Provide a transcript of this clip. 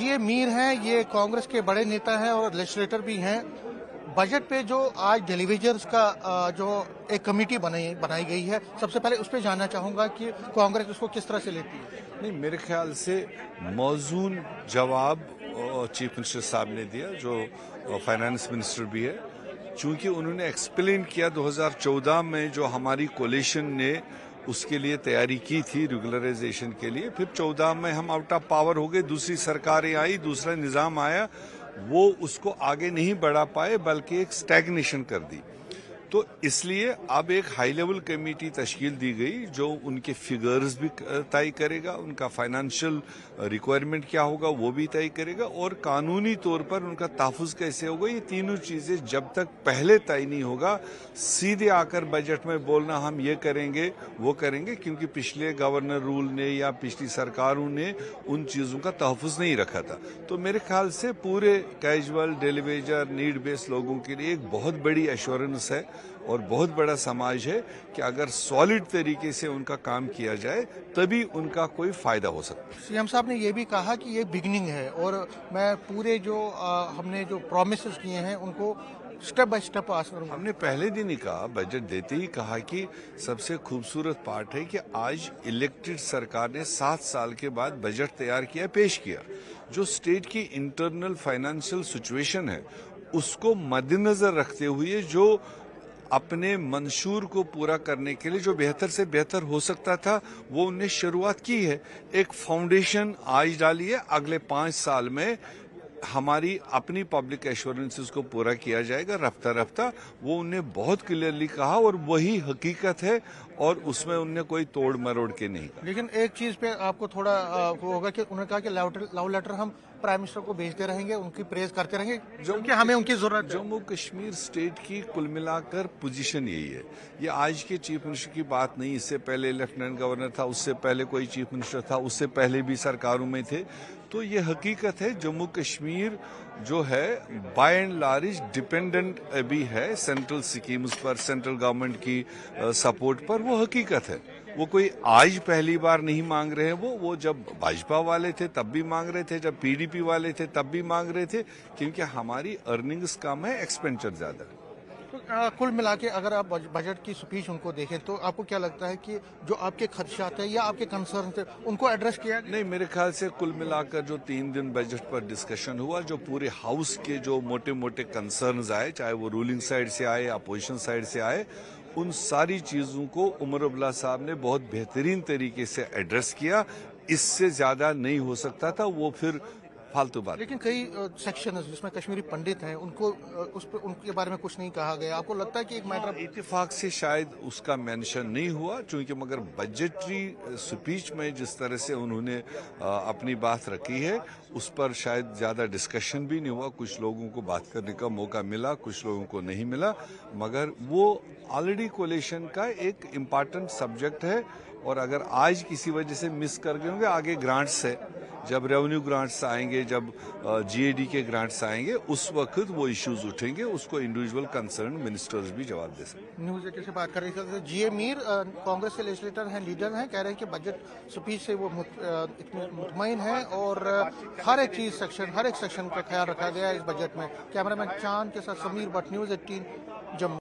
جی اے میر ہیں, یہ کانگریس کے بڑے نیتا ہیں اور لیجسلیٹر بھی ہیں. بجٹ پہ جو آج ڈیلیویجرز کا جو ایک کمیٹی بنائی گئی ہے, سب سے پہلے اس پہ جاننا چاہوں گا کہ کانگریس اس کو کس طرح سے لیتی ہے. نہیں, میرے خیال سے موزون جواب چیف منسٹر صاحب نے دیا, جو فائنانس منسٹر بھی ہے, چونکہ انہوں نے ایکسپلین کیا 2014 میں جو ہماری کولیشن نے اس کے لیے تیاری کی تھی ریگولرائزیشن کے لیے, پھر 14 میں ہم آؤٹ آف پاور ہو گئے, دوسری سرکاریں آئی, دوسرا نظام آیا, وہ اس کو آگے نہیں بڑھا پائے بلکہ ایک سٹیگنیشن کر دی. تو اس لیے اب ایک ہائی لیول کمیٹی تشکیل دی گئی جو ان کے فگرز بھی طے کرے گا, ان کا فائنانشل ریکوائرمنٹ کیا ہوگا وہ بھی طے کرے گا, اور قانونی طور پر ان کا تحفظ کیسے ہوگا. یہ تینوں چیزیں جب تک پہلے طے نہیں ہوگا سیدھے آ کر بجٹ میں بولنا ہم یہ کریں گے وہ کریں گے, کیونکہ پچھلے گورنر رول نے یا پچھلی سرکاروں نے ان چیزوں کا تحفظ نہیں رکھا تھا. تو میرے خیال سے پورے کیجول, ڈیلی ویجر, نیڈ بیس لوگوں کے لیے ایک بہت بڑی ایشورنس ہے اور بہت بڑا سماج ہے کہ اگر سالڈ طریقے سے ان کا کام کیا جائے تبھی ان کا کوئی فائدہ ہو سکتا ہے. سی ایم صاحب نے یہ بھی کہا کہ یہ بگننگ ہے, اور میں پورے جو ہم نے جو پرومسز کیے ہیں ان کو سٹیپ بائی سٹیپ پاس کروں گا. ہم نے پہلے دن ہی کہا, بجٹ دیتے ہی کہا کہ سب سے خوبصورت پارٹ ہے کہ آج الیکٹڈ سرکار نے 7 سال کے بعد بجٹ تیار کیا, پیش کیا, جو اسٹیٹ کی انٹرنل فائنانشل سچویشن ہے اس کو مد نظر رکھتے ہوئے جو اپنے منشور کو پورا کرنے کے لیے جو بہتر سے بہتر ہو سکتا تھا وہ انہیں شروعات کی ہے. ایک فاؤنڈیشن آج ڈالی ہے, اگلے 5 سال میں ہماری اپنی پبلک ایشورنسز کو پورا کیا جائے گا رفتہ رفتہ. وہ انہیں بہت کلیئرلی کہا اور وہی حقیقت ہے, اور اس میں انہیں کوئی توڑ مروڑ کے نہیں کہا. لیکن ایک چیز پہ آپ کو تھوڑا ہوگا کہ انہوں نے کہا کہ لو لیٹر ہم پرائم منسٹر کو بھیجتے رہیں گے, ان کی پریز کرتے رہیں گے کیونکہ ہمیں ان کی ضرورت ہے. جموں کشمیر اسٹیٹ کی کل ملا کر پوزیشن یہی ہے. یہ آج کے چیف منسٹر کی بات نہیں, اس سے پہلے لیفٹیننٹ گورنر تھا, اس سے پہلے کوئی چیف منسٹر تھا, اس سے پہلے بھی سرکاروں میں تھے. تو یہ حقیقت ہے, جموں کشمیر جو ہے بائی اینڈ لارج ڈپینڈنٹ بھی ہے سینٹرل سکیمز پر, سینٹرل گورنمنٹ کی سپورٹ پر. وہ حقیقت ہے, وہ کوئی آج پہلی بار نہیں مانگ رہے ہیں. وہ جب بھاجپا والے تھے تب بھی مانگ رہے تھے, جب پی ڈی پی والے تھے تب بھی مانگ رہے تھے, کیونکہ ہماری ارننگز کم ہے, ایکسپینڈچر زیادہ ہے. کل ملا کے اگر آپ بجٹ کی سپیچ ان کو دیکھیں تو آپ کو کیا لگتا ہے کہ جو آپ کے خدشات ہیں یا آپ کے کنسرن تھے ان کو ایڈریس کیا؟ نہیں, میرے خیال سے کل ملا کر جو 3 دن بجٹ پر ڈسکشن ہوا, جو پورے ہاؤس کے جو موٹے موٹے کنسرنز آئے, چاہے وہ رولنگ سائڈ سے آئے, اپوزیشن سائڈ سے آئے, ان ساری چیزوں کو عمر عبداللہ صاحب نے بہت بہترین طریقے سے ایڈریس کیا. اس سے زیادہ نہیں ہو سکتا تھا, وہ پھر فالتو بات. لیکن کئی سیکشنز جس میں کشمیری پنڈت ہیں ان کو ان کے بارے میں کچھ نہیں کہا گیا. آپ کو لگتا ہے کہ ایک میٹر اتفاق سے شاید اس کا مینشن نہیں ہوا, چونکہ مگر بجٹری سپیچ میں جس طرح سے انہوں نے اپنی بات رکھی ہے اس پر شاید زیادہ ڈسکشن بھی نہیں ہوا. کچھ لوگوں کو بات کرنے کا موقع ملا, کچھ لوگوں کو نہیں ملا, مگر وہ آلریڈی کولیشن کا ایک امپارٹنٹ سبجیکٹ ہے. اور اگر آج کسی وجہ سے مس کر گئے ہوں گے, آگے گرانٹس ہے, جب ریونیو گرانٹس آئیں گے, جب جی اے ڈی کے گرانٹس آئیں گے, اس وقت وہ ایشوز اٹھیں گے, اس کو انڈیویجول کنسرن منسٹرز بھی جواب دے سکتے ہیں. نیوز ایٹین سے بات کر رہے تھے جی اے میر, کانگریس کے لیجسلیٹر ہیں, لیڈر ہیں, کہہ رہے ہیں کہ بجٹ سپیچ سے وہ مطمئن ہیں اور ہر ایک سیکشن کا خیال رکھا گیا ہے اس بجٹ میں. کیمرہ مین چاند کے ساتھ سمیر بٹ, نیوز 18 جموں.